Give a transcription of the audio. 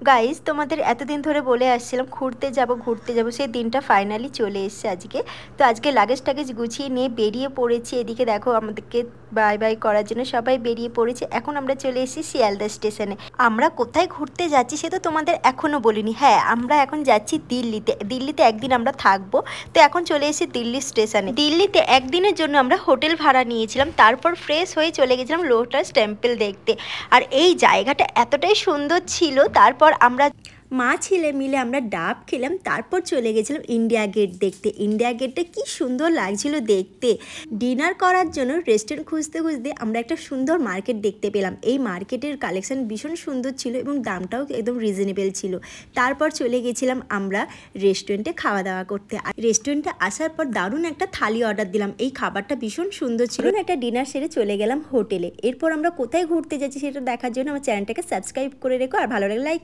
Guys তোমাদের এতদিন ধরে বলে আসছিলাম ঘুরতে যাব সেই দিনটা ফাইনালি চলে এসেছে আজকে। তো আজকে লাগেজ টাগেজ গুছিয়ে নিয়ে বেরিয়ে পড়েছি। এদিকে দেখো আমাদেরকে বাই বাই করার জন্য সবাই বেরিয়ে পড়েছে। এখন আমরা চলে এসেছি শিয়ালদা স্টেশনে। আমরা কোথায় ঘুরতে যাচ্ছি সে তো তোমাদের এখনো বলিনি। হ্যাঁ, আমরা এখন যাচ্ছি দিল্লিতে একদিন আমরা থাকবো। তো এখন চলে এসেছি দিল্লি স্টেশনে। দিল্লিতে একদিনের জন্য আমরা হোটেল ভাড়া নিয়েছিলাম, তারপর ফ্রেশ হয়ে চলে গেছিলাম লোটাস টেম্পল দেখতে। আর এই জায়গাটা এতটাই সুন্দর ছিল। তারপর আমরা মা ছেলে মিলে আমরা ডাব খেলাম, তারপর চলে গেছিলাম ইন্ডিয়া গেট দেখতে। ইন্ডিয়া গেটটা কি সুন্দর লাগছিল দেখতে। ডিনার করার জন্য রেস্টুরেন্ট খুঁজতে খুঁজতে আমরা একটা সুন্দর মার্কেট দেখতে পেলাম। এই মার্কেটের কালেকশন ভীষণ সুন্দর ছিল এবং দামটাও একদম রিজনেবল ছিল। তারপর চলে গেছিলাম আমরা রেস্টুরেন্টে খাওয়া দাওয়া করতে। আর রেস্টুরেন্টে আসার পর দারুণ একটা থালি অর্ডার দিলাম। এই খাবারটা ভীষণ সুন্দর ছিল। একটা ডিনার সেরে চলে গেলাম হোটেলে। এরপর আমরা কোথায় ঘুরতে যাচ্ছি সেটা দেখার জন্য আমার চ্যানেলটাকে সাবস্ক্রাইব করে রেখো, আর ভালো লাগলে লাইক